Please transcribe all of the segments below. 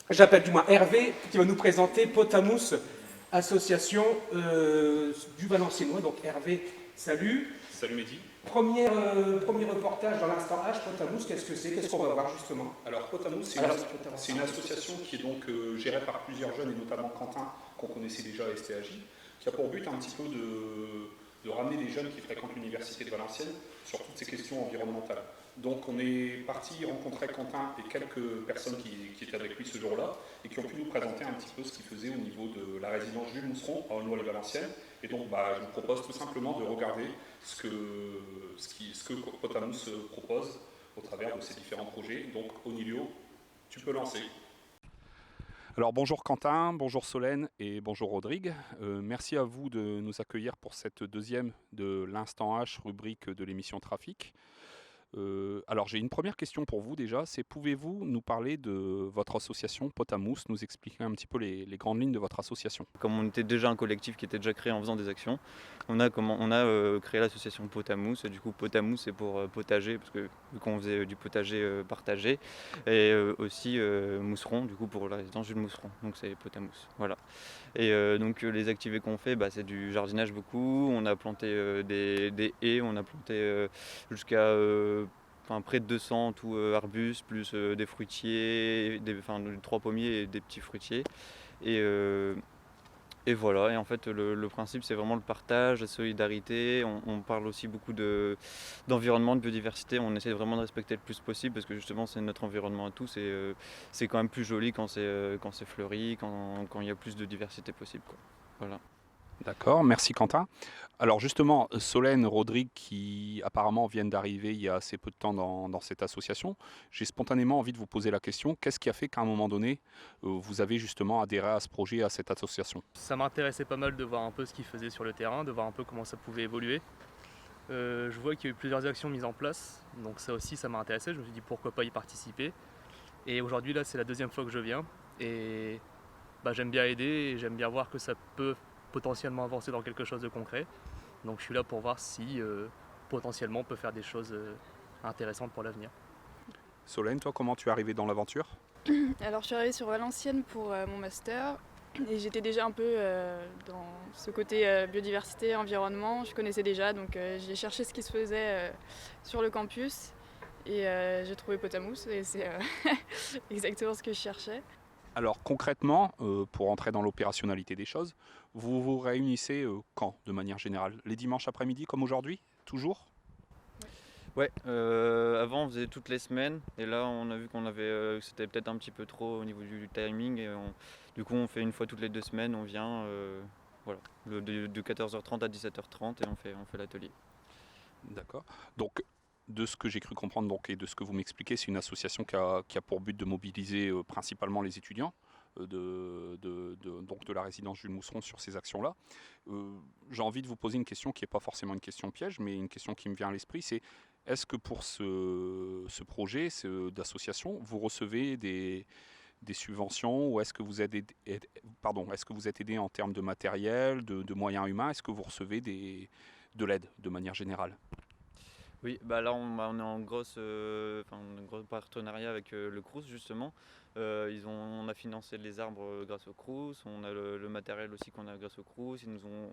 J'appelle du moins Hervé qui va nous présenter Potamous, association du Valenciennois. Donc Hervé, salut. Salut Mehdi. Premier reportage dans l'instant H, Potamous, qu'est-ce que c'est? Qu'est-ce qu'on va voir justement? Alors Potamous, c'est une association qui est donc gérée par plusieurs jeunes, et notamment Quentin, qu'on connaissait déjà à STAJ, qui a pour but un petit peu de ramener des jeunes qui fréquentent l'université de Valenciennes sur toutes ces questions environnementales. Donc on est parti rencontrer Quentin et quelques personnes qui étaient avec lui ce jour-là et qui ont pu nous présenter un petit peu ce qu'ils faisaient au niveau de la résidence Jules Mousseron à Aulnoy-les-Valenciennes. Et donc je vous propose tout simplement de regarder ce que Potamous propose au travers de ces différents projets. Donc Onilio, tu peux lancer. Alors bonjour Quentin, bonjour Solène et bonjour Rodrigue. Merci à vous de nous accueillir pour cette deuxième de l'Instant H, rubrique de l'émission Trafic. Alors j'ai une première question pour vous déjà, c'est pouvez-vous nous parler de votre association Potamous, nous expliquer un petit peu les grandes lignes de votre association? Comme on était déjà un collectif qui était déjà créé en faisant des actions, on a créé l'association Potamous. Et du coup Potamous c'est pour potager, parce que vu qu'on faisait du potager partagé, et aussi Mousseron, du coup pour la résidence Jules Mousseron, donc c'est Potamous. Voilà. Et donc les activités qu'on fait, c'est du jardinage beaucoup, on a planté des haies, on a planté jusqu'à près de 200 tout arbustes, plus des fruitiers, 3 pommiers et des petits fruitiers. Et voilà, et en fait le principe c'est vraiment le partage, la solidarité, on parle aussi beaucoup d'environnement, de biodiversité, on essaie vraiment de respecter le plus possible parce que justement c'est notre environnement à tous et c'est quand même plus joli quand c'est fleuri, quand il y a plus de diversité possible, quoi. Voilà. D'accord, merci Quentin. Alors justement, Solène, Rodrigue, qui apparemment viennent d'arriver il y a assez peu de temps dans cette association, j'ai spontanément envie de vous poser la question, qu'est-ce qui a fait qu'à un moment donné, vous avez justement adhéré à ce projet, à cette association? Ça m'intéressait pas mal de voir un peu ce qu'ils faisaient sur le terrain, de voir un peu comment ça pouvait évoluer. Je vois qu'il y a eu plusieurs actions mises en place, donc ça aussi ça m'a intéressé, je me suis dit pourquoi pas y participer. Et aujourd'hui là c'est la deuxième fois que je viens et j'aime bien aider et j'aime bien voir que ça peut potentiellement avancer dans quelque chose de concret. Donc je suis là pour voir si potentiellement on peut faire des choses intéressantes pour l'avenir. Solène, toi, comment tu es arrivée dans l'aventure? Alors je suis arrivée sur Valenciennes pour mon master et j'étais déjà un peu dans ce côté biodiversité, environnement, je connaissais déjà, donc j'ai cherché ce qui se faisait sur le campus et j'ai trouvé Potamous et c'est exactement ce que je cherchais. Alors concrètement, pour entrer dans l'opérationnalité des choses, vous vous réunissez quand, de manière générale? Les dimanches après-midi comme aujourd'hui? Toujours? Ouais, avant on faisait toutes les semaines et là on a vu c'était peut-être un petit peu trop au niveau du timing et du coup on fait une fois toutes les 2 semaines, on vient voilà, de 14h30 à 17h30 et on fait l'atelier. D'accord. Donc, de ce que j'ai cru comprendre et de ce que vous m'expliquez, c'est une association qui a pour but de mobiliser principalement les étudiants donc de la résidence Jules Mousseron sur ces actions-là. J'ai envie de vous poser une question qui n'est pas forcément une question piège, mais une question qui me vient à l'esprit, c'est est-ce que pour ce projet d'association, vous recevez des subventions ou est-ce que vous êtes aidé en termes de matériel, de moyens humains? Est-ce que vous recevez de l'aide de manière générale? Oui, là on est en un gros partenariat avec le Crous justement. On a financé les arbres grâce au Crous, on a le matériel aussi qu'on a grâce au Crous. Ils nous ont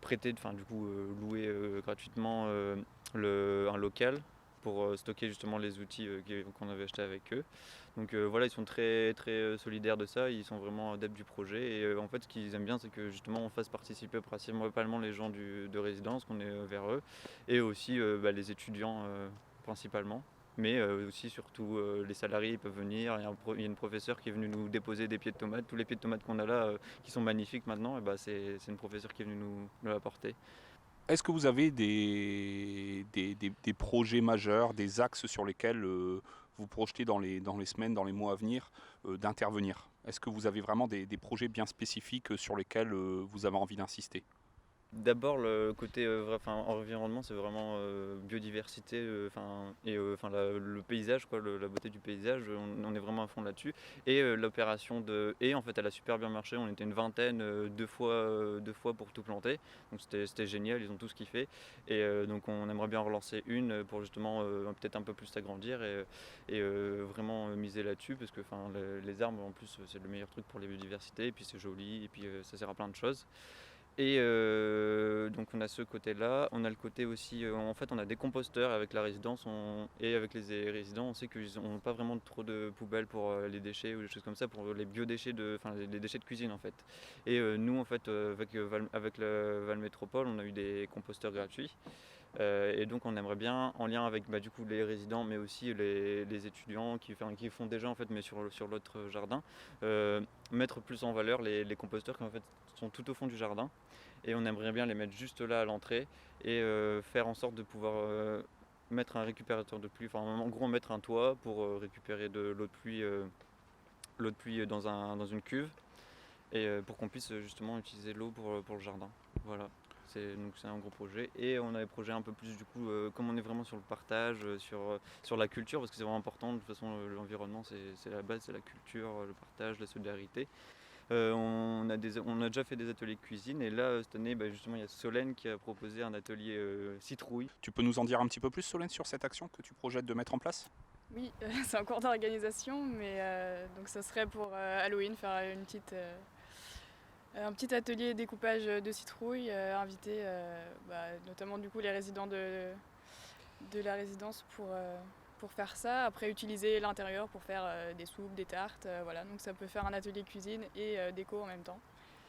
prêté, loué gratuitement un local pour stocker justement les outils qu'on avait achetés avec eux. Donc voilà, ils sont très très solidaires de ça, ils sont vraiment adeptes du projet et en fait ce qu'ils aiment bien c'est que justement on fasse participer principalement les gens de résidence, qu'on est vers eux et aussi les étudiants principalement. Mais aussi surtout les salariés ils peuvent venir, il y a une professeure qui est venue nous déposer des pieds de tomates, tous les pieds de tomates qu'on a là qui sont magnifiques maintenant, et c'est une professeure qui est venue nous l'apporter. Est-ce que vous avez des projets majeurs, des axes sur lesquels vous projetez dans les semaines, dans les mois à venir d'intervenir? Est-ce que vous avez vraiment des projets bien spécifiques sur lesquels vous avez envie d'insister? D'abord le côté environnement, c'est vraiment biodiversité, le paysage, quoi, la beauté du paysage, on est vraiment à fond là-dessus. Et l'opération en fait elle a super bien marché, on était une vingtaine, deux fois pour tout planter, donc c'était génial, ils ont tous kiffé. Et donc on aimerait bien en relancer une pour justement peut-être un peu plus s'agrandir et vraiment miser là-dessus, parce que les arbres en plus c'est le meilleur truc pour la biodiversité, et puis c'est joli, et puis ça sert à plein de choses. Et donc on a ce côté-là, on a le côté aussi, en fait on a des composteurs avec la résidence et avec les résidents, on sait qu'ils n'ont pas vraiment trop de poubelles pour les déchets ou des choses comme ça, pour les biodéchets, les déchets de cuisine en fait. Et nous en fait avec le Val Métropole, on a eu des composteurs gratuits. Et donc on aimerait bien, en lien avec du coup les résidents, mais aussi les étudiants qui font déjà en fait, mais sur l'autre jardin, mettre plus en valeur les composteurs qui en fait sont tout au fond du jardin. Et on aimerait bien les mettre juste là à l'entrée et faire en sorte de pouvoir mettre un récupérateur de pluie, en gros mettre un toit pour récupérer de l'eau de pluie dans une cuve, et pour qu'on puisse justement utiliser l'eau pour le jardin. Voilà. Donc c'est un gros projet, et on a des projets un peu plus du coup, comme on est vraiment sur le partage, sur la culture, parce que c'est vraiment important. De toute façon l'environnement c'est la base, c'est la culture, le partage, la solidarité. On a déjà fait des ateliers de cuisine, et là cette année justement il y a Solène qui a proposé un atelier citrouille. Tu peux nous en dire un petit peu plus, Solène, sur cette action que tu projettes de mettre en place? Oui, c'est en cours d'organisation, mais donc ça serait pour Halloween faire un petit atelier découpage de citrouilles, inviter notamment du coup les résidents de la résidence pour faire ça. Après utiliser l'intérieur pour faire des soupes, des tartes, voilà. Donc ça peut faire un atelier cuisine et déco en même temps.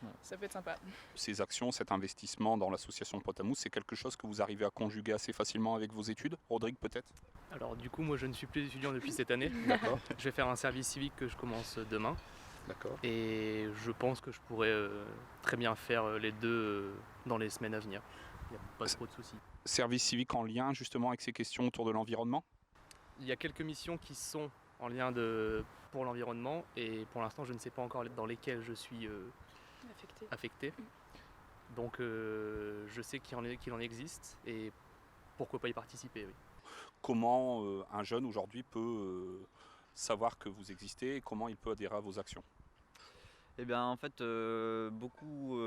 Ouais. Ça peut être sympa. Ces actions, cet investissement dans l'association Pot à Mousse, c'est quelque chose que vous arrivez à conjuguer assez facilement avec vos études? Rodrigue, peut-être? Alors du coup, moi je ne suis plus étudiant depuis cette année. D'accord. Je vais faire un service civique que je commence demain. D'accord. Et je pense que je pourrais très bien faire les deux dans les semaines à venir. Il n'y a pas trop de soucis. Service civique en lien justement avec ces questions autour de l'environnement? Il y a quelques missions qui sont en lien pour l'environnement, et pour l'instant je ne sais pas encore dans lesquelles je suis affecté. Donc je sais qu'il en existe, et pourquoi pas y participer, oui. Comment un jeune aujourd'hui peut savoir que vous existez, et comment il peut adhérer à vos actions? Eh bien en fait beaucoup,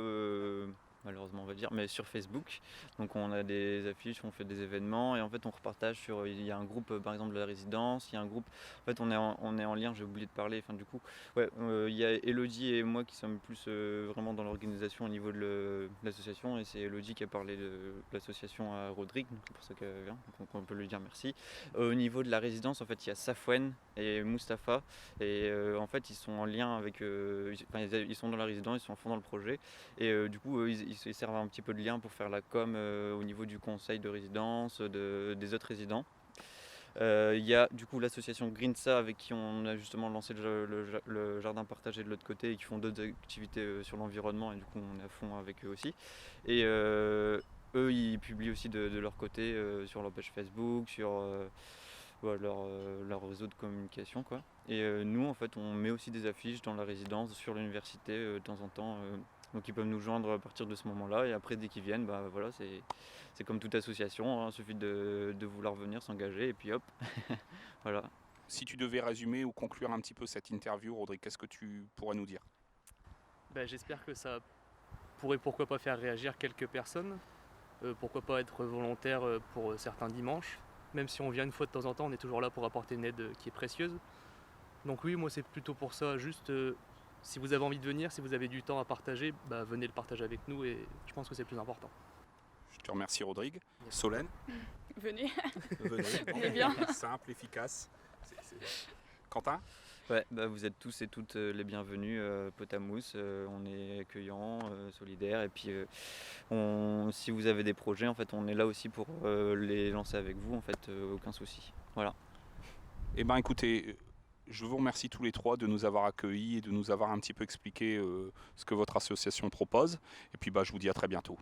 malheureusement on va dire, mais sur Facebook. Donc on a des affiches, on fait des événements, et en fait on repartage il y a un groupe par exemple de la résidence, il y a un groupe, en fait on est en lien, j'ai oublié de parler, du coup, il y a Elodie et moi qui sommes plus vraiment dans l'organisation au niveau de l'association, et c'est Elodie qui a parlé de l'association à Rodrigue, donc c'est pour ça qu'elle vient, donc on peut lui dire merci. Au niveau de la résidence, en fait il y a Safwen et Mustapha, et en fait ils sont en lien avec, ils sont dans la résidence, ils sont en fond dans le projet, et du coup ils servent un petit peu de lien pour faire la com au niveau du conseil de résidence, des autres résidents. Il y a du coup l'association Greensa avec qui on a justement lancé le jardin partagé de l'autre côté, et qui font d'autres activités sur l'environnement, et du coup on est à fond avec eux aussi. Et eux ils publient aussi de leur côté sur leur page Facebook, sur leur réseau de communication, quoi. Et nous en fait on met aussi des affiches dans la résidence, sur l'université de temps en temps, donc ils peuvent nous joindre à partir de ce moment-là, et après dès qu'ils viennent, voilà, c'est comme toute association, hein, il suffit de vouloir venir, s'engager, et puis hop. Voilà. Si tu devais résumer ou conclure un petit peu cette interview, Rodrigue, qu'est-ce que tu pourrais nous dire? J'espère que ça pourrait pourquoi pas faire réagir quelques personnes, pourquoi pas être volontaire pour certains dimanches. Même si on vient une fois de temps en temps, on est toujours là pour apporter une aide qui est précieuse. Donc oui, moi c'est plutôt pour ça, juste si vous avez envie de venir, si vous avez du temps à partager, venez le partager avec nous, et je pense que c'est le plus important. Je te remercie, Rodrigue. Solène? Venez. Venez. Venez bien. Simple, efficace. Quentin? Ouais, vous êtes tous et toutes les bienvenus, Pot à Mousse, on est accueillants, solidaires, et puis si vous avez des projets, en fait on est là aussi pour les lancer avec vous, en fait aucun souci. Voilà. Eh bien écoutez, je vous remercie tous les trois de nous avoir accueillis et de nous avoir un petit peu expliqué ce que votre association propose, et puis je vous dis à très bientôt.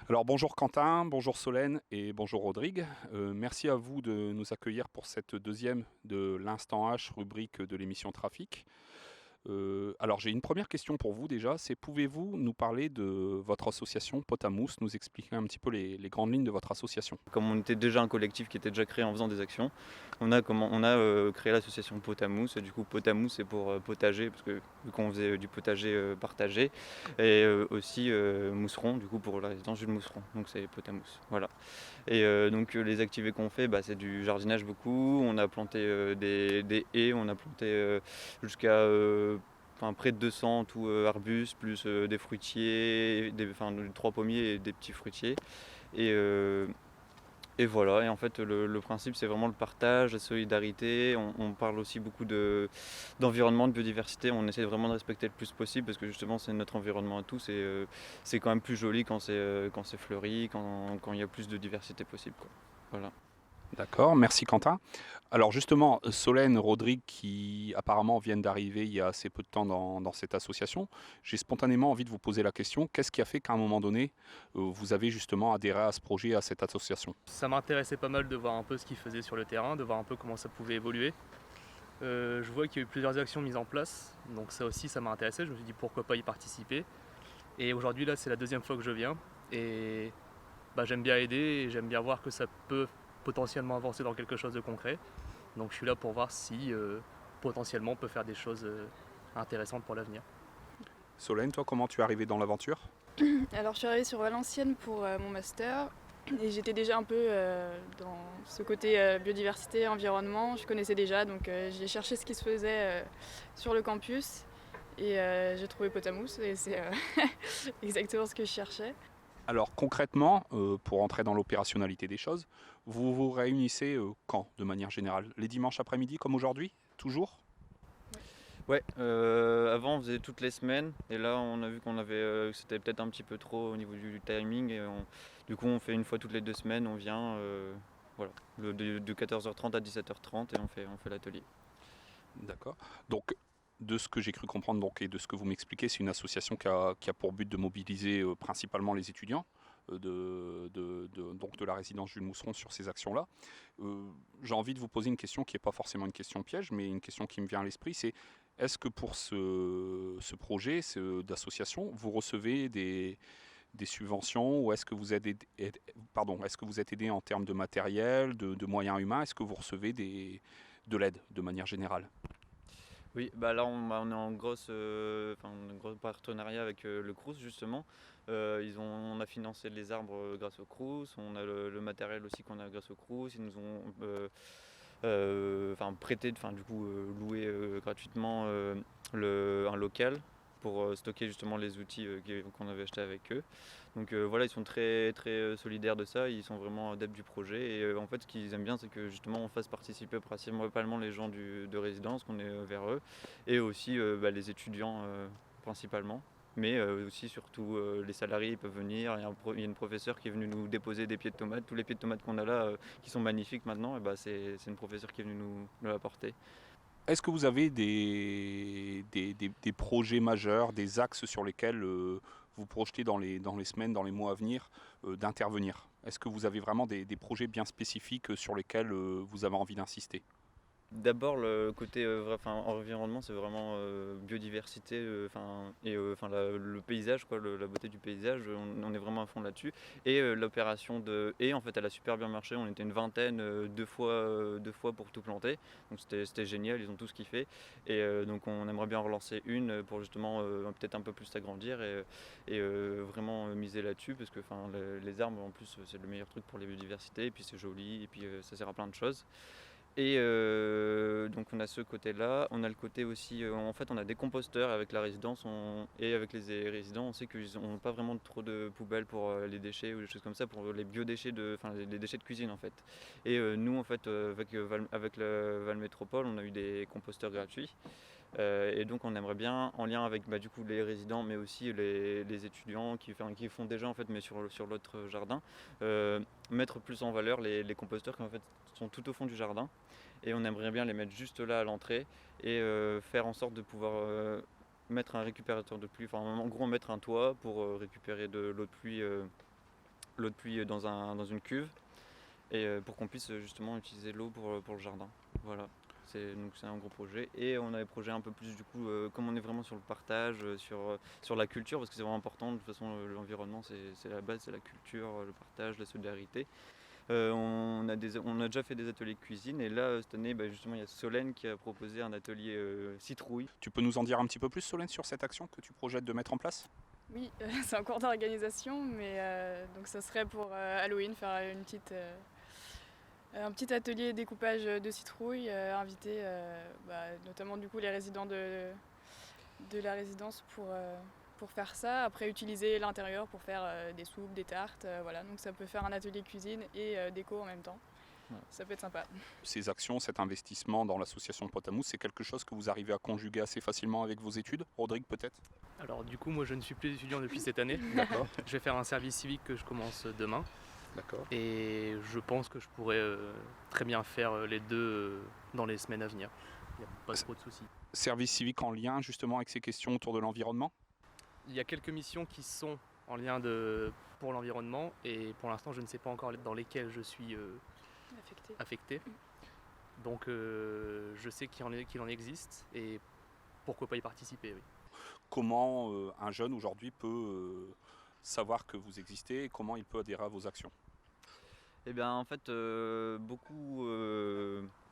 Alors bonjour Quentin, bonjour Solène et bonjour Rodrigue. Merci à vous de nous accueillir pour cette deuxième de l'Instant H rubrique de l'émission Trafic. Alors j'ai une première question pour vous déjà, c'est pouvez-vous nous parler de votre association Pot à Mousse, nous expliquer un petit peu les grandes lignes de votre association? Comme on était déjà un collectif qui était déjà créé en faisant des actions, on a créé l'association Pot à Mousse. Et du coup, Pot à Mousse, c'est pour potager, parce que vu qu'on faisait du potager partagé, et aussi mousseron, du coup pour la résidence Jules Mousseron. Donc c'est Pot à Mousse. Voilà. Et donc les activités qu'on fait, c'est du jardinage beaucoup. On a planté des haies, on a planté jusqu'à près de 200 tout arbustes, plus des fruitiers, 3 pommiers et des petits fruitiers. Et, et voilà, et en fait le principe c'est vraiment le partage, la solidarité. On parle aussi beaucoup d'environnement, de biodiversité. On essaie vraiment de respecter le plus possible parce que justement c'est notre environnement à tous et c'est quand même plus joli quand c'est fleuri, quand il y a plus de diversité possible, quoi. Voilà. D'accord, merci Quentin. Alors justement, Solène, Rodrigue, qui apparemment viennent d'arriver il y a assez peu de temps dans cette association, j'ai spontanément envie de vous poser la question, qu'est-ce qui a fait qu'à un moment donné, vous avez justement adhéré à ce projet, à cette association? Ça m'intéressait pas mal de voir un peu ce qu'ils faisaient sur le terrain, de voir un peu comment ça pouvait évoluer. Je vois qu'il y a eu plusieurs actions mises en place, donc ça aussi ça m'a intéressé, je me suis dit pourquoi pas y participer. Et aujourd'hui là c'est la deuxième fois que je viens et j'aime bien aider et j'aime bien voir que ça peut potentiellement avancer dans quelque chose de concret. Donc je suis là pour voir si potentiellement on peut faire des choses intéressantes pour l'avenir. Solène, toi, comment tu es arrivée dans l'aventure? Alors je suis arrivée sur Valenciennes pour mon master et j'étais déjà un peu dans ce côté biodiversité, environnement, je connaissais déjà donc j'ai cherché ce qui se faisait sur le campus et j'ai trouvé Pot à Mousse et c'est exactement ce que je cherchais. Alors concrètement, pour entrer dans l'opérationnalité des choses, vous vous réunissez quand, de manière générale? Les dimanches après-midi comme aujourd'hui? Toujours? Ouais, avant on faisait toutes les semaines et là on a vu que c'était peut-être un petit peu trop au niveau du timing et du coup on fait une fois toutes les 2 semaines, on vient voilà, de 14h30 à 17h30 et on fait l'atelier. D'accord. Donc, de ce que j'ai cru comprendre donc, et de ce que vous m'expliquez, c'est une association qui a pour but de mobiliser principalement les étudiants donc de la résidence Jules Mousseron sur ces actions-là. J'ai envie de vous poser une question qui n'est pas forcément une question piège, mais une question qui me vient à l'esprit, c'est est-ce que pour ce projet d'association, vous recevez des subventions ou est-ce que vous êtes aidé en termes de matériel, de moyens humains? Est-ce que vous recevez de l'aide de manière générale? Oui, là on est en gros partenariat avec le Crous justement. On a financé les arbres grâce au Crous, on a le matériel aussi qu'on a grâce au Crous. Ils nous ont prêté, loué gratuitement un local pour stocker justement les outils qu'on avait achetés avec eux. Donc voilà, ils sont très très solidaires de ça, ils sont vraiment adeptes du projet et en fait ce qu'ils aiment bien c'est que justement on fasse participer principalement les gens de résidence, qu'on est vers eux et aussi les étudiants principalement. Mais aussi surtout les salariés ils peuvent venir, il y a une professeure qui est venue nous déposer des pieds de tomates, tous les pieds de tomates qu'on a là qui sont magnifiques maintenant, et c'est une professeure qui est venue nous apporter. Est-ce que vous avez des projets majeurs, des axes sur lesquels vous projetez dans les semaines, dans les mois à venir d'intervenir? Est-ce que vous avez vraiment des projets bien spécifiques sur lesquels vous avez envie d'insister? D'abord le côté environnement, c'est vraiment biodiversité le paysage quoi, la beauté du paysage, on est vraiment à fond là-dessus et l'opération de haies en fait elle a super bien marché, on était une vingtaine deux fois pour tout planter, donc c'était génial, ils ont tous kiffé et donc on aimerait bien relancer une pour justement peut-être un peu plus s'agrandir et vraiment miser là-dessus parce que les arbres en plus c'est le meilleur truc pour la biodiversité et puis c'est joli et puis ça sert à plein de choses. Et donc on a ce côté-là, on a le côté aussi, en fait on a des composteurs avec la résidence et avec les résidents, on sait qu'ils n'ont pas vraiment trop de poubelles pour les déchets ou des choses comme ça, pour les biodéchets, les déchets de cuisine en fait. Et nous en fait avec le Val Métropole on a eu des composteurs gratuits. Et donc on aimerait bien, en lien avec du coup les résidents, mais aussi les étudiants qui font déjà en fait, mais sur l'autre jardin, mettre plus en valeur les composteurs qui en fait sont tout au fond du jardin. Et on aimerait bien les mettre juste là à l'entrée et faire en sorte de pouvoir mettre un récupérateur de pluie, en gros mettre un toit pour récupérer de l'eau de pluie l'eau de pluie dans une cuve et pour qu'on puisse justement utiliser l'eau pour le jardin. Voilà. Donc c'est un gros projet et on a des projets un peu plus du coup comme on est vraiment sur le partage, sur la culture parce que c'est vraiment important. De toute façon l'environnement c'est la base, c'est la culture, le partage, la solidarité. On a déjà fait des ateliers de cuisine et là cette année justement il y a Solène qui a proposé un atelier citrouille. Tu peux nous en dire un petit peu plus, Solène, sur cette action que tu projettes de mettre en place? Oui, c'est en cours d'organisation, mais donc ça serait pour Halloween faire un petit atelier découpage de citrouilles, inviter notamment du coup les résidents de la résidence pour faire ça. Après utiliser l'intérieur pour faire des soupes, des tartes, voilà. Donc ça peut faire un atelier cuisine et déco en même temps. Ouais. Ça peut être sympa. Ces actions, cet investissement dans l'association Pot à Mousse, c'est quelque chose que vous arrivez à conjuguer assez facilement avec vos études? Rodrigue, peut-être? Alors du coup, moi je ne suis plus étudiant depuis cette année. D'accord. Je vais faire un service civique que je commence demain. D'accord. Et je pense que je pourrais très bien faire les deux dans les semaines à venir. Il n'y a pas trop de soucis. Service civique en lien justement avec ces questions autour de l'environnement? Il y a quelques missions qui sont en lien pour l'environnement et pour l'instant je ne sais pas encore dans lesquelles je suis affecté. Donc je sais qu'il en existe et pourquoi pas y participer, oui. Comment un jeune aujourd'hui peut savoir que vous existez et comment il peut adhérer à vos actions? Eh bien en fait beaucoup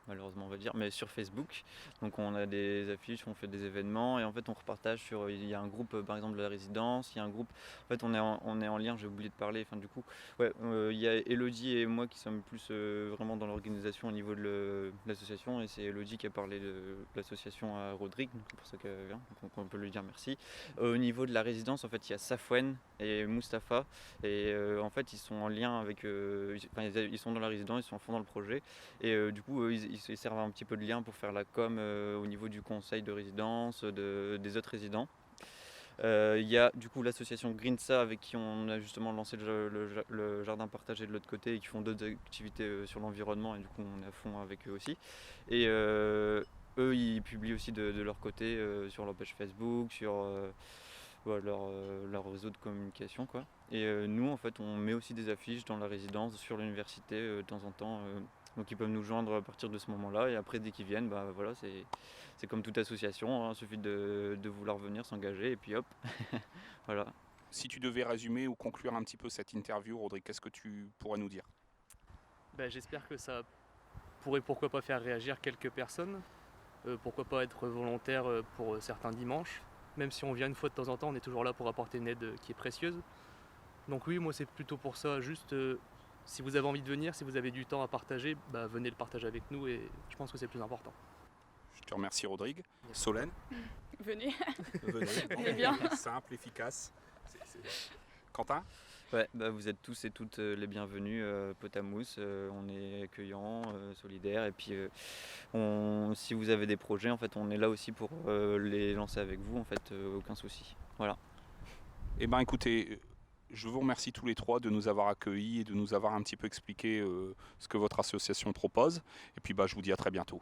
malheureusement on va dire, mais sur Facebook. Donc on a des affiches, on fait des événements et en fait on repartage il y a un groupe par exemple de la résidence, il y a un groupe, en fait on est en lien, j'ai oublié de parler, enfin du coup, ouais, il y a Elodie et moi qui sommes plus vraiment dans l'organisation au niveau de l'association et c'est Elodie qui a parlé de l'association à Rodrigue, donc c'est pour ça qu'elle vient, donc on peut lui dire merci. Au niveau de la résidence, en fait il y a Safwen et Mustapha et en fait ils sont en lien avec, ils sont dans la résidence, ils sont en fond dans le projet et du coup ils servent un petit peu de lien pour faire la com au niveau du conseil de résidence, des autres résidents. Il y a du coup l'association Greensa avec qui on a justement lancé le jardin partagé de l'autre côté et qui font d'autres activités sur l'environnement et du coup on est à fond avec eux aussi. Et eux ils publient aussi de leur côté sur leur page Facebook, sur leur réseau de communication quoi. Et nous en fait on met aussi des affiches dans la résidence, sur l'université de temps en temps. Donc ils peuvent nous joindre à partir de ce moment-là et après dès qu'ils viennent, voilà, c'est comme toute association, hein, il suffit de vouloir venir s'engager et puis hop, voilà. Si tu devais résumer ou conclure un petit peu cette interview, Rodrigue, qu'est-ce que tu pourrais nous dire? J'espère que ça pourrait pourquoi pas faire réagir quelques personnes, pourquoi pas être volontaire pour certains dimanches. Même si on vient une fois de temps en temps, on est toujours là pour apporter une aide qui est précieuse. Donc oui, moi c'est plutôt pour ça, juste si vous avez envie de venir, si vous avez du temps à partager, venez le partager avec nous et je pense que c'est le plus important. Je te remercie, Rodrigue. Solène? Venez. Venez. On est bien. Simple, efficace. Quentin? Ouais, vous êtes tous et toutes les bienvenus, Pot à Mousse, on est accueillants, solidaires et puis si vous avez des projets, en fait, on est là aussi pour les lancer avec vous, en fait, aucun souci. Voilà. Eh bien écoutez, je vous remercie tous les trois de nous avoir accueillis et de nous avoir un petit peu expliqué ce que votre association propose. Et puis je vous dis à très bientôt.